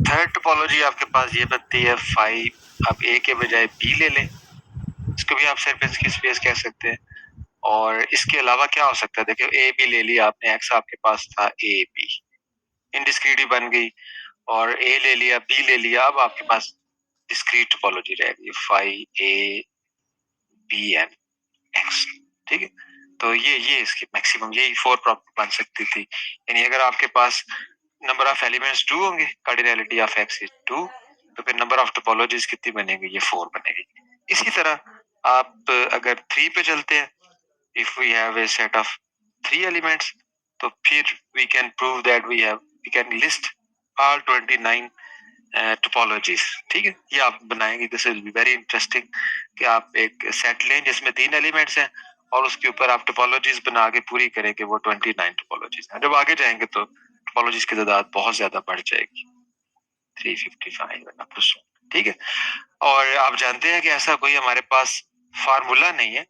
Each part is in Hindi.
थर्ड टोपोलॉजी आपके पास ये बनती है 5, आप ए के बजाय बी ले लें, इसको भी आप सेरपेंस्की स्पेस कह सकते हैं। और इसके अलावा क्या हो सकता है, देखिए ए बी ले लिया आपने, एक्स आपके पास था ए बी, इनडिस्क्रीट बन गई, और ए ले लिया बी ले लिया, अब आपके पास डिस्क्रीट टोपोलॉजी रहेगी 5a बी एंड एक्स। ठीक है, तो ये इसकी मैक्सिमम यही 4 प्रॉपर्टी बन सकती थी। यानी अगर आपके पास नंबर ऑफ एलिमेंट्स 2 होंगे, कार्डिनैलिटी ऑफ एक्स इज 2, तो फिर नंबर ऑफ टोपोलॉजीज कितनी बनेगी, ये 4 बनेगी। इसी तरह आप अगर 3 पे चलते हैं, if we have a set of 3 elements, तो फिर we can prove that we can list all 29 topologies. ठीक है, ये आप बनाएंगे, this will be very interesting कि आप एक सेट लें जिसमें 3 एलिमेंट्स हैं और उसके ऊपर आप टोपोलॉजीज बना के पूरी करें कि वो 29 टोपोलॉजीज हैं। जब आगे जाएंगे तो टोपोलॉजीज की तादाद बहुत ज्यादा बढ़ जाएगी, 355। ठीक है, और आप जानते हैं कि ऐसा कोई हमारे पास फार्मूला नहीं है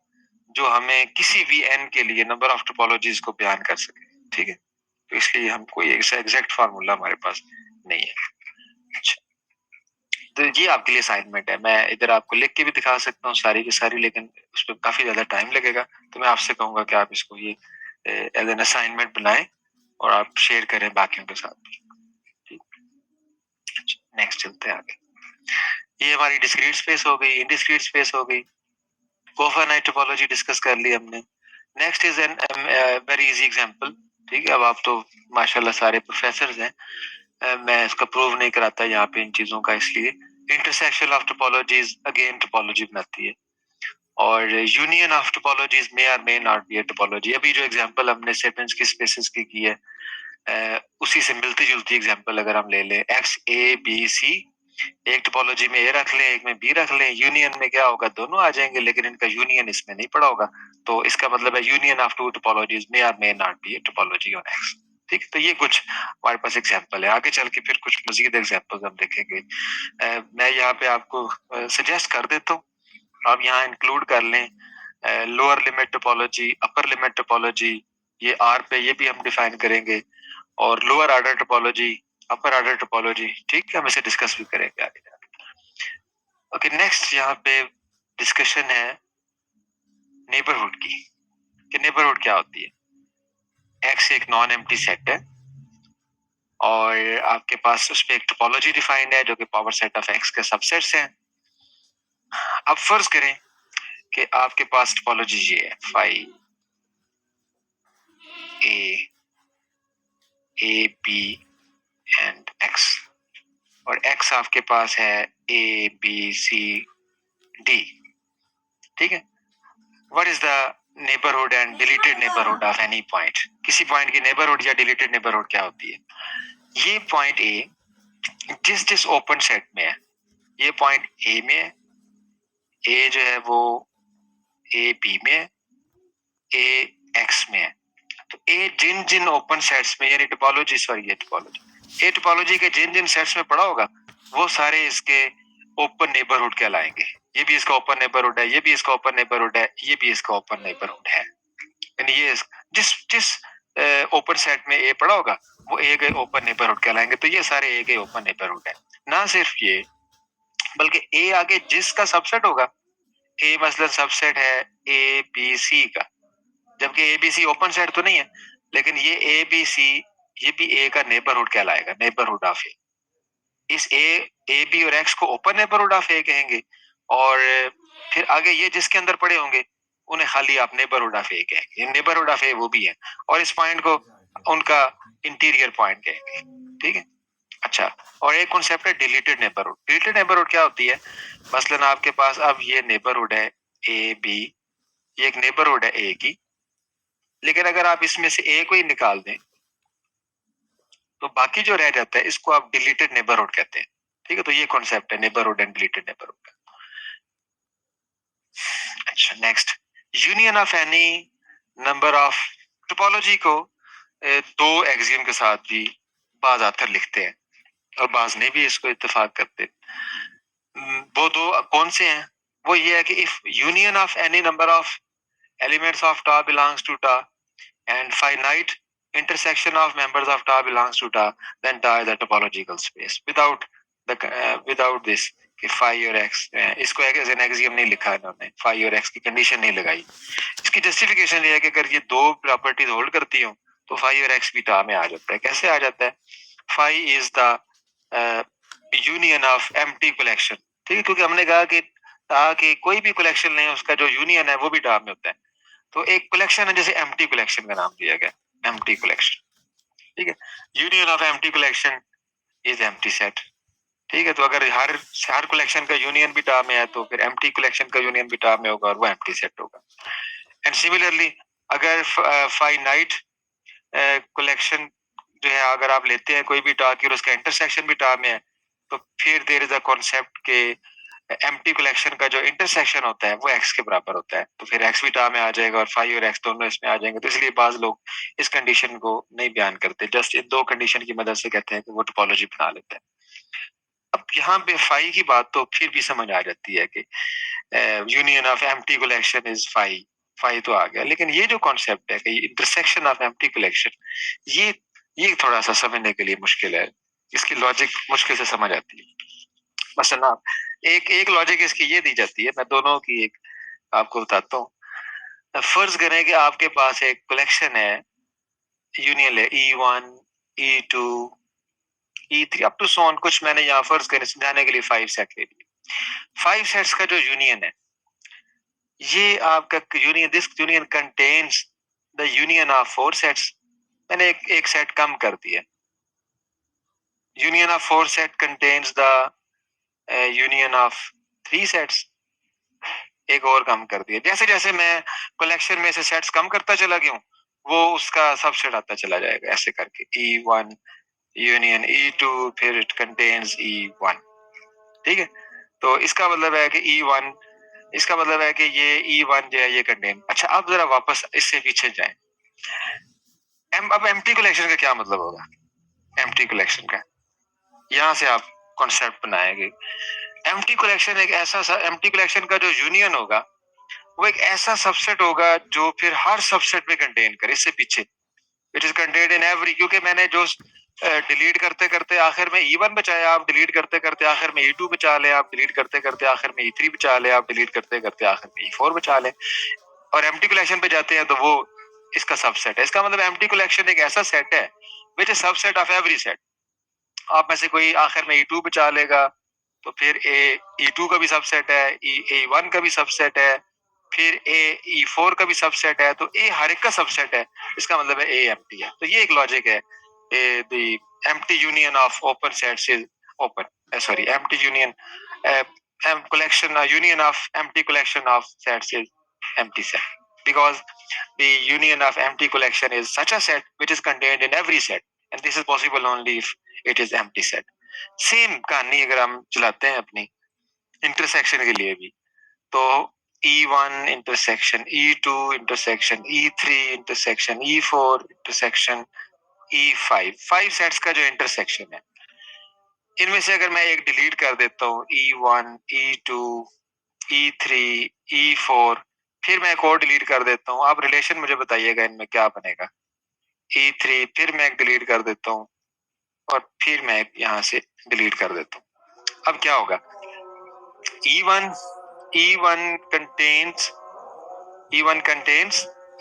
जो हमें किसी भी एन के लिए नंबर ऑफ टोपोलॉजीज को बयान कर सके। ठीक है, तो इसलिए हम कोई ऐसा एग्जैक्ट फार्मूला हमारे पास नहीं है। अच्छा, तो ये आपके लिए असाइनमेंट है, मैं इधर आपको लिख के भी दिखा सकता हूँ सारी की सारी, लेकिन उस पर काफी ज्यादा टाइम लगेगा, तो मैं आपसे कहूंगा कि आप इसको ये एज एन असाइनमेंट बनाएं और आप शेयर करें बाकियों के साथ भी। नेक्स्ट चलते हैं आगे। ये हमारी डिस्क्रीट स्पेस हो गई, इनडिस्क्रीट स्पेस हो गई, कोफानाइट टोपोलॉजी डिस्कस कर ली हमने। Next is an very easy example. ठीक है, अब आप तो माशाल्लाह सारे प्रोफेसर हैं, मैं इसका प्रूव नहीं कराता यहाँ पे इन चीजों का, इसलिए intersection of topologies again topology बनाती है, और यूनियन ऑफ टोपोलॉजीज मे और may not be A topology. अभी जो एग्जांपल हमने सेपियंस की स्पेसेस की है, उसी से मिलती जुलती एग्जांपल अगर हम ले लें, एक्स ए बी सी, एक टोपोलॉजी में ए रख लें, एक में बी रख लें, यूनियन में क्या होगा, दोनों आ जाएंगे, लेकिन इनका यूनियन इसमें नहीं पड़ा होगा, तो इसका मतलब है यूनियन ऑफ टू टोपोलॉजीज मे और may not be A topology on x. ठीक, तो ये कुछ हमारे पास एग्जांपल है, आगे चल के फिर कुछ मजीद एग्जांपल्स हम देखेंगे। मैं यहाँ पे आपको सजेस्ट कर देता हूँ, आप यहाँ इंक्लूड कर लें lower limit topology, upper limit topology, ये आर पे ये भी हम डिफाइन करेंगे, और लोअर ऑर्डर टोपोलॉजी, अपर ऑर्डर टोपोलॉजी। ठीक है, हम इसे डिस्कस भी करेंगे आगे जाके। ओके, नेक्स्ट यहाँ पे डिस्कशन है नेबरहुड की, कि नेबरहुड क्या होती है। एक्स एक नॉन एम्प्टी सेट है और आपके पास उस पर एक टोपोलॉजी डिफाइंड है जो कि पावर सेट ऑफ एक्स के सबसेट्स हैं। अब फर्ज करें कि आपके पास टोपोलॉजी ये है, five A B and X, और एक्स आपके पास है ए बी सी डी। ठीक है, what is the neighbourhood and deleted neighbourhood of any point, किसी पॉइंट की नेबरहुड या डिलीटेड नेबरहुड क्या होती है। ये पॉइंट ए जिस जिस ओपन सेट में है, ये पॉइंट ए में है, ए जो है वो ए बी में है, ए एक्स में है, तो ए जिन जिन ओपन सेट्स में, यानी टोपोलॉजी, सॉरी ये टोपोलॉजी, ए टोपोलॉजी के जिन जिन सेट्स में पड़ा होगा वो सारे इसके ओपन नेबरहुड कहलाएंगे। ये भी इसका ओपन नेबरहुड है, ये भी इसका ओपन नेबरहुड है, ये भी इसका ओपन नेबरहुड है। यानी ये जिस जिस ओपन सेट में ए पड़ा होगा वो ए के ओपन नेबरहुड कहलाएंगे, तो ये सारे ए के ओपन नेबरहुड है। ना सिर्फ ये, बल्कि ए आगे जिसका सबसेट होगा, ए मसलन सबसेट है ए बी सी का, जबकि A B C open set तो नहीं है, लेकिन ये ए बी सी ये भी ए का नेबरहुड कहलाएगा, नेबरहुड ऑफ ए। इस ए बी और एक्स को ओपन नेबरहुड ऑफ ए कहेंगे, और फिर आगे ये जिसके अंदर पड़े होंगे उन्हें खाली आप नेबरहुड ऑफ ए कहेंगे, नेबरहुड ऑफ ए वो भी है, और इस पॉइंट को उनका इंटीरियर पॉइंट कहेंगे। ठीक है, अच्छा, और एक कॉन्सेप्ट है डिलीटेड नेबरहुड। डिलीटेड नेबरहुड क्या होती है, मसलन आपके पास अब ये नेबरहुड है ए बी, ये एक नेबरहुड है ए की, लेकिन अगर आप इसमें से ए को ही निकाल दें तो बाकी जो रह जाता है इसको आप डिलीटेड नेबरहुड कहते हैं। ठीक है, तो ये कॉन्सेप्ट है नेबरहुड एंड डिलीटेड नेबरहुड का। अच्छा, next, union of any number of, topology को दो एक्सियम के साथ भी बाज आथर लिखते हैं और बाज ने भी इसको इत्तेफाक करते हैं। वो दो कौन से हैं, वो ये है कि if union of any number of elements of टा बिलोंग्स टू टा and finite intersection of members of TA belongs to TA, then TA is a topological space. Without this कि phi और x इसको एज एन एक्सियम नहीं लिखा इन्होंने, phi और x की कंडीशन नहीं लगाई. इसकी जस्टिफिकेशन ये है कि अगर ये दो प्रॉपर्टीज होल्ड करती हो तो phi और x भी TA में आ जाता है. कैसे आ जाता है? phi is the union of empty collection. ठीक है, क्योंकि हमने कहा कि TA के कोई भी कलेक्शन नहीं, उसका जो यूनियन है वो भी TA में होता है. तो एक कलेक्शन है जैसे एम्प्टी कलेक्शन का नाम दिया गया, एम्प्टी कलेक्शन. ठीक है, union of empty collection is empty set. ठीक है, तो अगर हर कलेक्शन का यूनियन भी टा में है तो फिर एम्प्टी कलेक्शन का यूनियन भी टा में होगा और वो एम्प्टी सेट होगा. एंड सिमिलरली अगर फाइनाइट कलेक्शन जो है अगर आप लेते हैं कोई भी टा की और उसका इंटरसेक्शन भी टा में है तो फिर देयर इज अ कॉन्सेप्ट के एम्प्टी कलेक्शन का जो इंटरसेक्शन होता है वो x के बराबर होता है. तो फिर x भी टा में आ जाएगा और फाई और x दोनों इसमें आ जाएंगे. तो इसलिए बाज लोग इस कंडीशन को नहीं बयान करते, जस्ट इन दो कंडीशन की मदद से कहते हैं कि वो टोपोलॉजी बना लेते हैं. अब यहाँ पे फाई की बात तो फिर भी समझ आ जाती है कि union of empty collection is phi. Phi तो आ गया, लेकिन ये जो कॉन्सेप्ट है कि इंटरसेक्शन ऑफ एम्प्टी कलेक्शन, ये थोड़ा सा समझने के लिए मुश्किल है. इसकी लॉजिक मुश्किल से समझ आती है. मसलन एक एक लॉजिक इसकी ये दी जाती है, मैं दोनों की एक आपको बताता हूँ. फर्ज करें कि आपके पास एक कलेक्शन है, यूनियन है E1, E2, E3 up to सोन. कुछ मैंने यहाँ फर्ज करें समझाने के लिए 5 सेट ले लिए. 5 सेट्स का जो यूनियन है, ये आपका union, this union contains the union of 4 sets. मैंने एक सेट कम कर दिया. Union of 4 set contains the union of 3 sets. एक और कम कर दिया. जैसे जैसे मैं कलेक्शन में से सेट्स कम करता चला गया हूँ वो उसका सबसेट आता चला जाएगा, ऐसे करके E1 यूनियन E2 फिर इट कंटेन्स E1. ठीक है, तो इसका मतलब है कि E1, इसका मतलब है कि ये E1 जो है ये कंटेन. अच्छा, अब जरा वापस इससे पीछे जाएं. अब एम्प्टी कलेक्शन का क्या मतलब होगा? एम्प्टी कलेक्शन का यहाँ से आप कॉन्सेप्ट बनाएंगे. एम्प्टी कलेक्शन एक ऐसा एम्प्टी कलेक्शन का जो यूनियन होगा वो एक ऐसा सबसेट होगा जो फिर हर सबसेट में कंटेन करे. इससे पीछे it is contained in every, क्योंकि मैंने जो डिलीट करते करते आखिर में E1 बचाया, आप डिलीट करते करते आखिर में E2 बचा ले, आप डिलीट करते करते आखिर में E3 बचा ले, आप डिलीट करते करते आखिर में E4 बचा ले, और एम्प्टी कलेक्शन पे जाते हैं तो वो इसका सबसेट है. इसका मतलब एम्प्टी कलेक्शन एक ऐसा सेट है which is subset of every set. आप में से कोई आखिर में E2 बचा लेगा तो फिर E2 का भी सबसेट है, E1 का भी सबसेट है, फिर E4 का भी सबसेट है, तो A हर एक का सबसेट है. इसका मतलब है A एम्प्टी है. तो ये एक लॉजिक है. The empty union of open sets is open. Sorry, empty union collection union of empty collection of sets is empty set, because the union of empty collection is such a set which is contained in every set, and this is possible only if it is empty set. Same कहानी अगर हम चलाते हैं अपनी इंटरसेक्शन के लिए भी, तो E1 intersection E2 intersection E3 intersection E4 intersection E5, 5 sets का जो इंटरसेक्शन है, इनमें से अगर मैं एक डिलीट कर देता हूँ E1, E2, E3, E4, फिर मैं एक और डिलीट कर देता हूँ, आप रिलेशन मुझे बताइएगा इनमें क्या बनेगा. E3 फिर मैं एक डिलीट कर देता हूँ और फिर मैं यहाँ से डिलीट कर देता हूँ. अब क्या होगा? E1 contains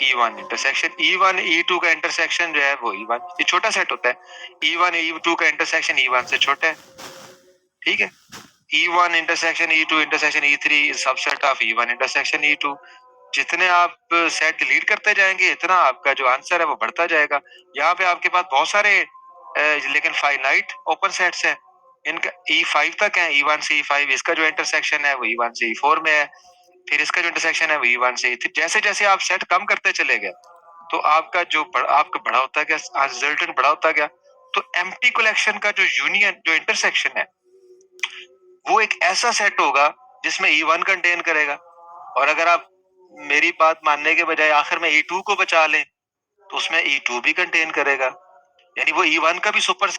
E1 intersection. E1 E2 का इंटरसेक्शन जो है वो E1, ये छोटा सेट होता है. E1 E2 का इंटरसेक्शन E1 से छोटा है. ठीक है, E1 intersection E2 intersection E3 is subset of E1 intersection E2. जितने आप सेट डिलीट करते जाएंगे इतना आपका जो आंसर है वो बढ़ता जाएगा. यहाँ पे आपके पास बहुत सारे लेकिन फाइनाइट ओपन सेट्स हैं. इनका E5 तक है, E1 से E5. इसका जो इंटरसेक्शन है वो E1 से E4 में है, फिर इसका जो इंटरसेक्शन है वो E1 से E3. जैसे जैसे आप सेट कम करते चले गए तो आपका जो आपका बड़ा होता गया, रिजल्टेंट बड़ा होता गया. तो एम्प्टी कलेक्शन का जो यूनियन जो इंटरसेक्शन है वो एक ऐसा सेट होगा जिसमें E1 कंटेन करेगा, और अगर आप मेरी बात मानने के बजाय आखिर में E2 को बचा लें तो उसमें E2 भी कंटेन करेगा. यानी वो E1 का भी सुपर